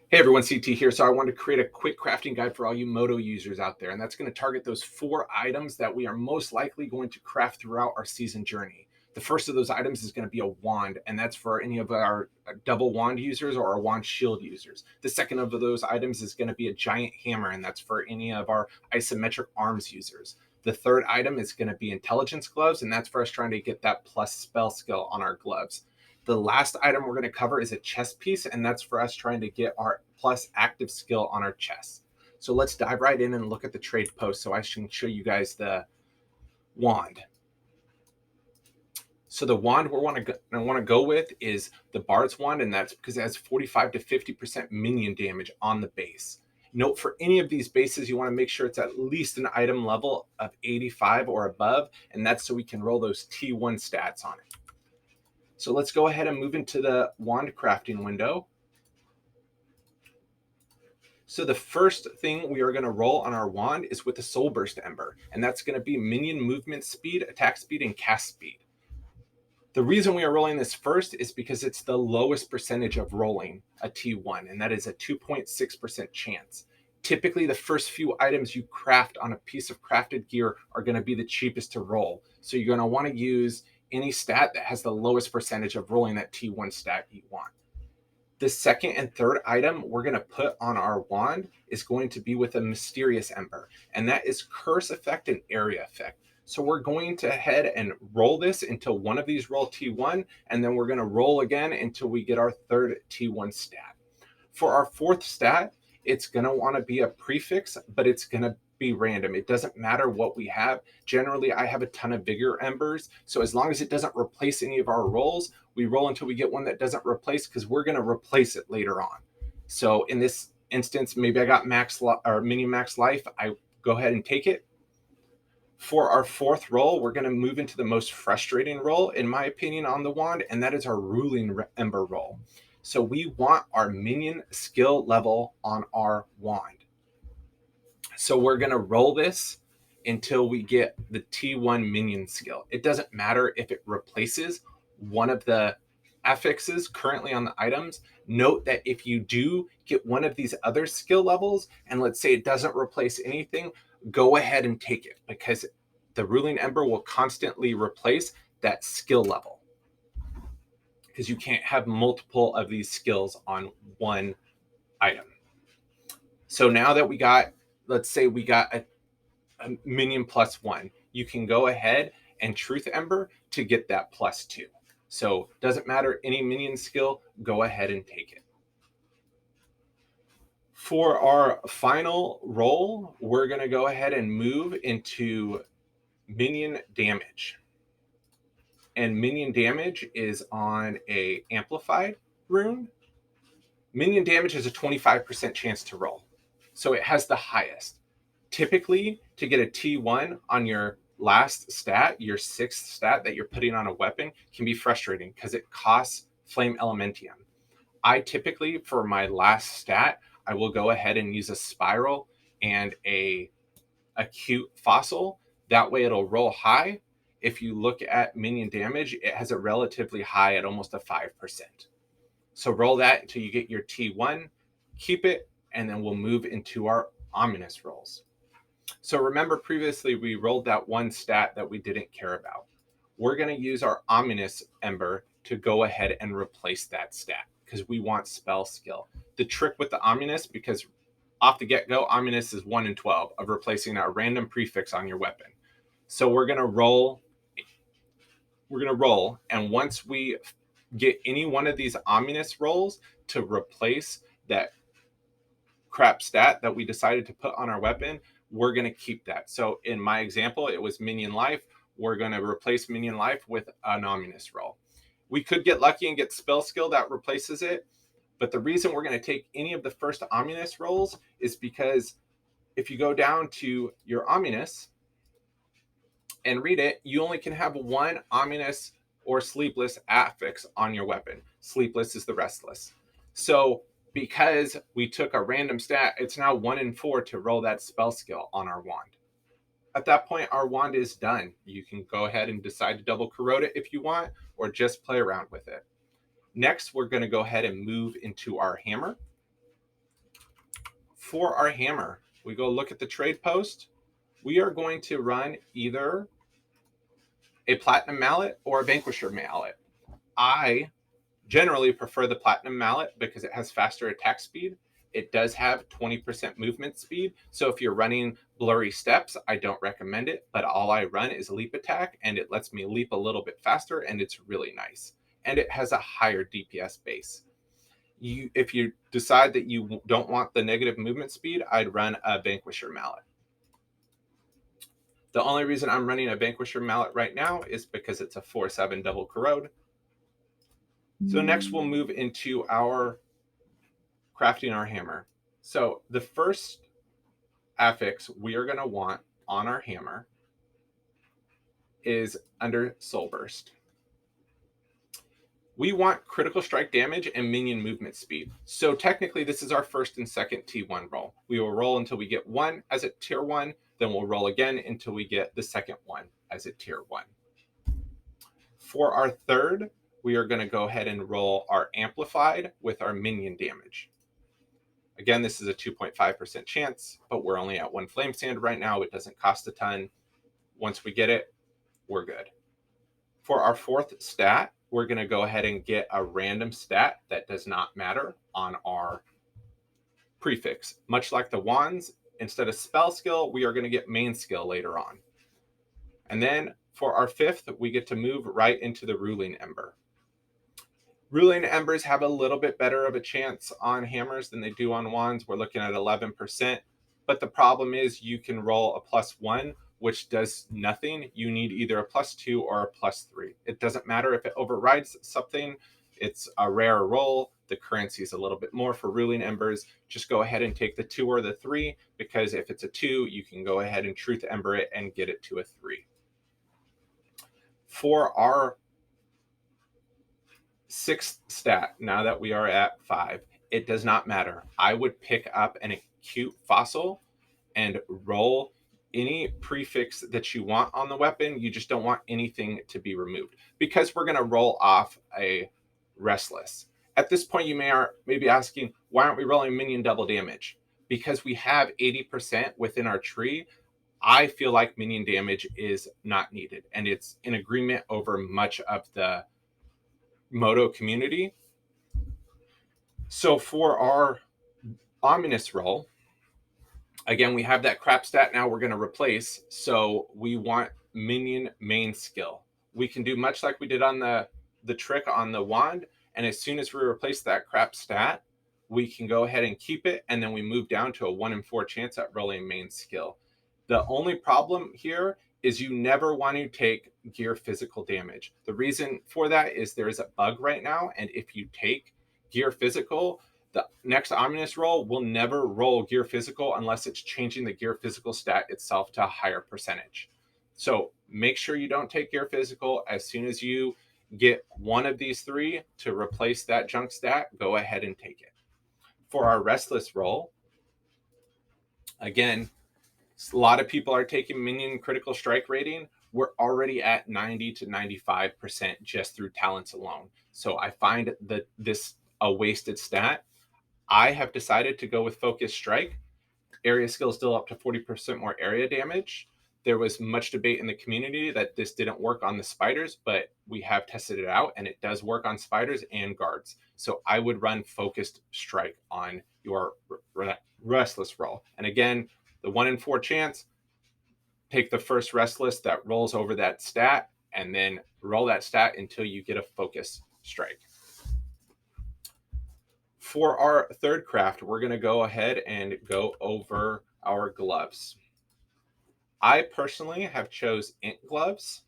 Hey everyone, CT here. So I wanted to create a quick crafting guide for all you Moto users out there, and that's going to target those 4 items that we are most likely going to craft throughout our season journey. The first of those items is going to be a wand, and that's for any of our double wand users or our wand shield users. The second of those items is going to be a giant hammer, and that's for any of our isometric arms users. The third item is going to be intelligence gloves, and that's for us trying to get that plus spell skill on our gloves. The last item we're going to cover is a chest piece, and that's for us trying to get our plus active skill on our chest. So let's dive right in and look at the trade post so I can show you guys the wand. So the wand I want to go with is the Bard's wand, and that's because it has 45 to 50% minion damage on the base. Note for any of these bases, you want to make sure it's at least an item level of 85 or above, and that's so we can roll those T1 stats on it. So let's go ahead and move into the wand crafting window. So the first thing we are going to roll on our wand is with the Soul Burst Ember, and that's going to be minion movement speed, attack speed, and cast speed. The reason we are rolling this first is because it's the lowest percentage of rolling a T1, and that is a 2.6% chance. Typically, the first few items you craft on a piece of crafted gear are going to be the cheapest to roll. So you're going to want to use any stat that has the lowest percentage of rolling that T1 stat you want. The second and third item we're going to put on our wand is going to be with a mysterious ember, and that is curse effect and area effect. So we're going to head and roll this until one of these roll T1, and then we're going to roll again until we get our third T1 stat. For our fourth stat, it's going to want to be a prefix, but it's going to be random. It doesn't matter what we have. Generally, I have a ton of vigor embers, so as long as it doesn't replace any of our rolls, we roll until we get one that doesn't replace, because we're going to replace it later on. So in this instance, maybe I got max or mini max life. I go ahead and take it. For our fourth roll, we're going to move into the most frustrating roll, in my opinion, on the wand, and that is our ruling ember roll. So we want our minion skill level on our wand. So we're going to roll this until we get the T1 minion skill. It doesn't matter if it replaces one of the affixes currently on the items. Note that if you do get one of these other skill levels, and let's say it doesn't replace anything, go ahead and take it, because the ruling ember will constantly replace that skill level, because you can't have multiple of these skills on one item. So now that we got, let's say we got a minion +1, you can go ahead and truth ember to get that +2. So doesn't matter any minion skill, go ahead and take it. For our final roll, we're going to go ahead and move into minion damage. And minion damage is on a amplified rune. Minion damage is a 25% chance to roll, so it has the highest. Typically, to get a T1 on your last stat, your sixth stat that you're putting on a weapon, can be frustrating because it costs Flame Elementium. I typically, for my last stat, I will go ahead and use a spiral and a acute fossil. That way it'll roll high. If you look at minion damage, it has a relatively high at almost a 5%. So roll that until you get your T1, keep it, and then we'll move into our ominous rolls. So remember previously we rolled that one stat that we didn't care about. We're going to use our ominous ember to go ahead and replace that stat, because we want spell skill. The trick with the ominous, because off the get-go, ominous is 1 in 12 of replacing a random prefix on your weapon. So we're going to roll, and once we get any one of these ominous rolls to replace that crap stat that we decided to put on our weapon, we're going to keep that. So in my example, it was minion life. We're going to replace minion life with an ominous roll. We could get lucky and get spell skill that replaces it, but the reason we're going to take any of the first ominous rolls is because if you go down to your ominous and read it, you only can have one ominous or sleepless affix on your weapon. Sleepless is the restless. So because we took a random stat, it's now 1 in 4 to roll that spell skill on our wand. At that point, our wand is done. You can go ahead and decide to double corrode it if you want, or just play around with it. Next, we're going to go ahead and move into our hammer. For our hammer, we go look at the trade post. We are going to run either a platinum mallet or a vanquisher mallet. I generally prefer the platinum mallet because it has faster attack speed. It does have 20% movement speed. So if you're running blurry steps, I don't recommend it, but all I run is leap attack and it lets me leap a little bit faster and it's really nice. And it has a higher DPS base. If you decide that you don't want the negative movement speed, I'd run a vanquisher mallet. The only reason I'm running a vanquisher mallet right now is because it's a 4/7 double corrode. So next we'll move into our crafting our hammer. So the first affix we are going to want on our hammer is under Soul Burst. We want critical strike damage and minion movement speed. So technically this is our first and second T1 roll. We will roll until we get 1 as a tier 1, then we'll roll again until we get the second one as a tier 1. For our third, we are going to go ahead and roll our amplified with our minion damage. Again, this is a 2.5% chance, but we're only at 1 flame sand right now. It doesn't cost a ton. Once we get it, we're good. For our fourth stat, we're going to go ahead and get a random stat that does not matter on our prefix. Much like the wands, instead of spell skill, we are going to get main skill later on. And then for our fifth, we get to move right into the ruling ember. Ruling embers have a little bit better of a chance on hammers than they do on wands. We're looking at 11%, but the problem is you can roll a +1, which does nothing. You need either a +2 or a +3. It doesn't matter if it overrides something. It's a rare roll. The currency is a little bit more for ruling embers. Just go ahead and take the 2 or the 3, because if it's a 2, you can go ahead and truth ember it and get it to a 3. For our sixth stat, now that we are at 5, it does not matter. I would pick up an acute fossil and roll any prefix that you want on the weapon. You just don't want anything to be removed, because we're going to roll off a restless. At this point, you may be asking, why aren't we rolling minion double damage? Because we have 80% within our tree. I feel like minion damage is not needed, and it's in agreement over much of the Moto community. So for our ominous roll, again, we have that crap stat now we're going to replace. So we want minion main skill. We can do much like we did on the trick on the wand. And as soon as we replace that crap stat, we can go ahead and keep it. And then we move down to a 1 in 4 chance at rolling main skill. The only problem here is you never want to take gear physical damage. The reason for that is there is a bug right now. And if you take gear physical, the next ominous roll will never roll gear physical unless it's changing the gear physical stat itself to a higher percentage. So make sure you don't take gear physical. As soon as you get one of these 3 to replace that junk stat, go ahead and take it. For our restless roll, again, a lot of people are taking minion critical strike rating. We're already at 90 to 95% just through talents alone. So I find that this a wasted stat. I have decided to go with focus strike. Area skill is still up to 40% more area damage. There was much debate in the community that this didn't work on the spiders, but we have tested it out and it does work on spiders and guards. So I would run focused strike on your restless roll. And again, the 1 in 4 chance, take the first restless that rolls over that stat and then roll that stat until you get a focus strike. For our third craft, we're going to go ahead and go over our gloves. I personally have chose Int Gloves,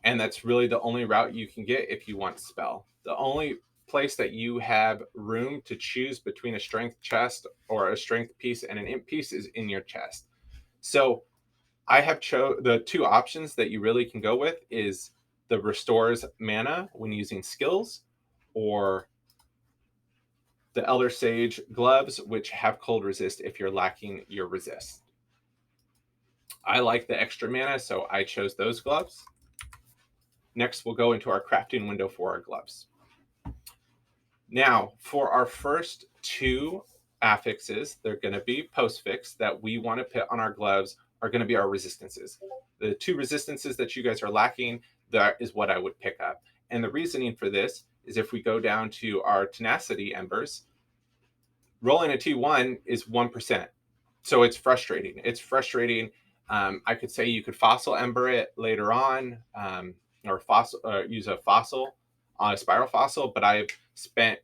and that's really the only route you can get if you want spell. The only place that you have room to choose between a strength chest or a strength piece and an int piece is in your chest. So I have the 2 options that you really can go with is the restores mana when using skills, or the Elder Sage gloves, which have cold resist if you're lacking your resist. I like the extra mana, so I chose those gloves. Next, we'll go into our crafting window for our gloves. Now, for our first 2 affixes, they're going to be postfix that we want to put on our gloves are going to be our resistances. The two resistances that you guys are lacking, that is what I would pick up. And the reasoning for this is if we go down to our tenacity embers, rolling a T1 is 1%. So it's frustrating. It's frustrating. I could say you could fossil ember it later on, or use a fossil on a spiral fossil, but I've spent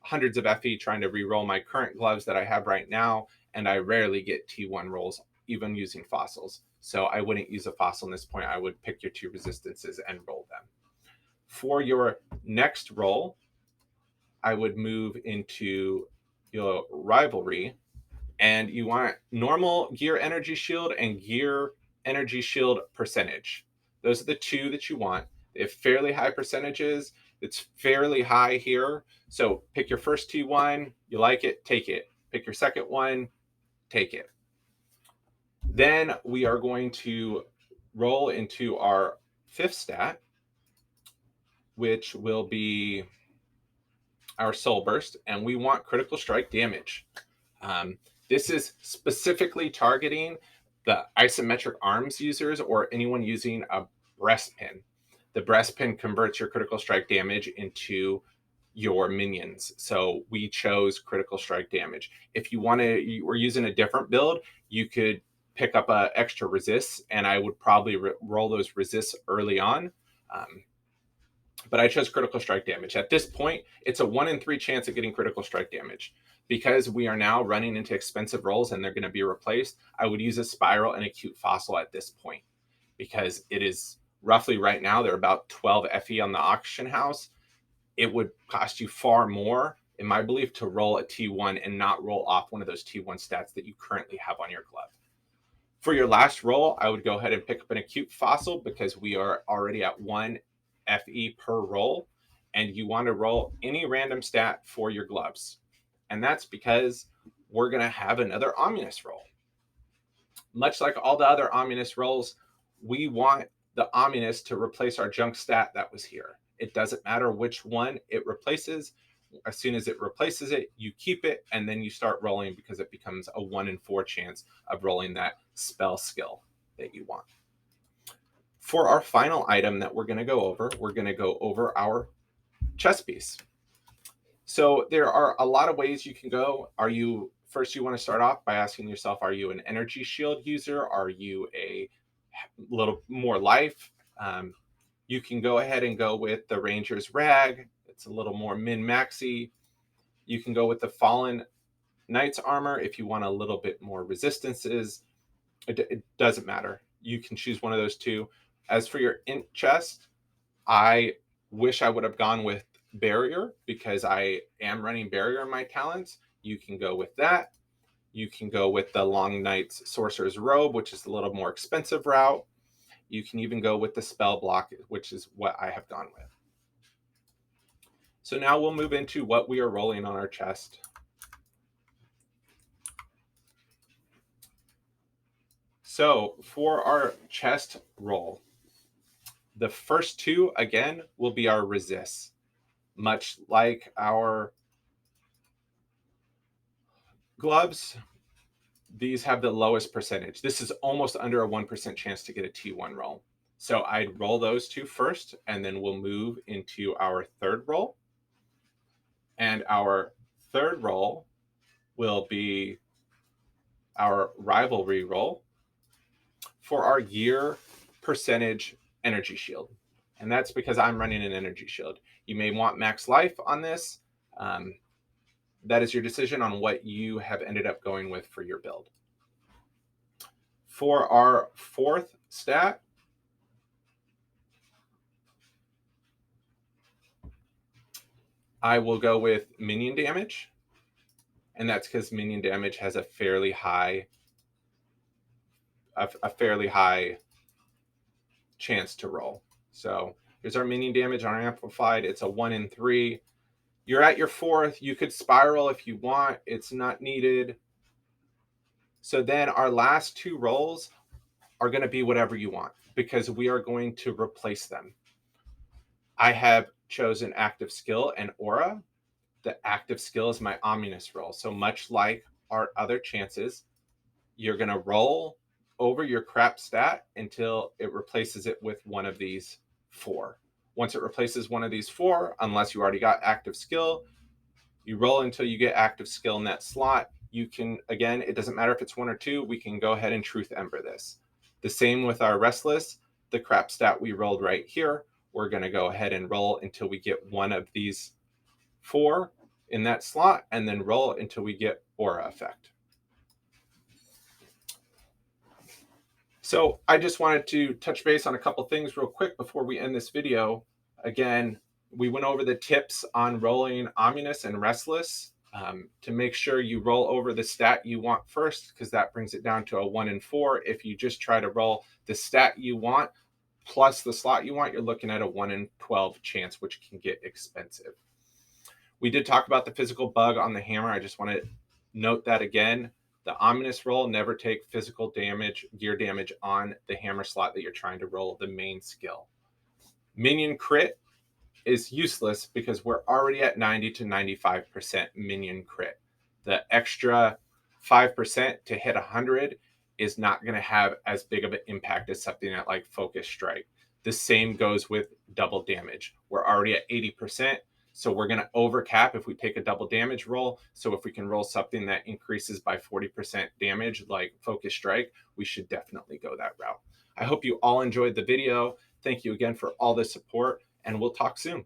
hundreds of FE trying to re-roll my current gloves that I have right now, and I rarely get T1 rolls, even using fossils. So I wouldn't use a fossil in this point. I would pick your two resistances and roll them. For your next roll, I would move into your rivalry, and you want normal gear energy shield and gear energy shield percentage. Those are the two that you want. They have fairly high percentages. It's fairly high here. So pick your first T1, you like it, take it. Pick your second one, take it. Then we are going to roll into our fifth stat, which will be our soul burst, and we want critical strike damage. This is specifically targeting the isometric arms users or anyone using a breast pin. The breast pin converts your critical strike damage into your minions. So we chose critical strike damage. If you want to, you were using a different build, you could pick up a extra resists, and I would probably roll those resists early on. But I chose critical strike damage. At this point, it's a 1 in 3 chance of getting critical strike damage. Because we are now running into expensive rolls and they're going to be replaced, I would use a spiral and acute fossil at this point. Because it is roughly right now, they're about 12 FE on the auction house. It would cost you far more, in my belief, to roll a T1 and not roll off one of those T1 stats that you currently have on your glove. For your last roll, I would go ahead and pick up an acute fossil because we are already at 1 FE per roll, and you want to roll any random stat for your gloves. And that's because we're going to have another ominous roll. Much like all the other ominous rolls, we want the ominous to replace our junk stat that was here. It doesn't matter which one it replaces. As soon as it replaces it, you keep it, and then you start rolling because it becomes a 1 in 4 chance of rolling that spell skill that you want. For our final item that we're going to go over our chess piece. So there are a lot of ways you can go. You want to start off by asking yourself, are you an energy shield user? Are you a little more life? You can go ahead and go with the Ranger's Rag. It's a little more min-maxy. You can go with the Fallen Knight's Armor if you want a little bit more resistances. It doesn't matter. You can choose one of those two. As for your int chest, I wish I would have gone with Barrier because I am running Barrier in my talents. You can go with that. You can go with the Long Knight's Sorcerer's Robe, which is a little more expensive route. You can even go with the Spell Block, which is what I have gone with. So now we'll move into what we are rolling on our chest. So for our chest roll, the first two, again, will be our resists. Much like our gloves, these have the lowest percentage. This is almost under a 1% chance to get a T1 roll. So I'd roll those two first, and then we'll move into our third roll. And our third roll will be our rivalry roll for our gear percentage energy shield. And that's because I'm running an energy shield. You may want max life on this. That is your decision on what you have ended up going with for your build. For our fourth stat, I will go with minion damage. And that's because minion damage has a fairly high chance to roll. So here's our minion damage on our amplified. It's a 1 in 3. You're at your fourth. You could spiral if you want. It's not needed. So then our last two rolls are going to be whatever you want because we are going to replace them. I have chosen active skill and aura the active skill is my ominous roll. So much like our other chances, you're going to roll over your crap stat until it replaces it with one of these 4. Once it replaces one of these 4, unless you already got active skill, you roll until you get active skill in that slot. You can, again, it doesn't matter if it's 1 or 2, we can go ahead and truth ember this. The same with our restless, the crap stat we rolled right here. We're going to go ahead and roll until we get one of these 4 in that slot, and then roll until we get aura effect. So I just wanted to touch base on a couple things real quick before we end this video. Again, we went over the tips on rolling ominous and restless to make sure you roll over the stat you want first, because that brings it down to a 1 in 4. If you just try to roll the stat you want plus the slot you want, you're looking at a 1 in 12 chance, which can get expensive. We did talk about the physical bug on the hammer. I just want to note that again. The ominous roll, never take physical damage, gear damage on the hammer slot that you're trying to roll the main skill. Minion crit is useless because we're already at 90 to 95% minion crit. The extra 5% to hit 100 is not going to have as big of an impact as something like Focus Strike. The same goes with double damage. We're already at 80%. So we're going to overcap if we take a double damage roll. So if we can roll something that increases by 40% damage, like Focus Strike, we should definitely go that route. I hope you all enjoyed the video. Thank you again for all the support, and we'll talk soon.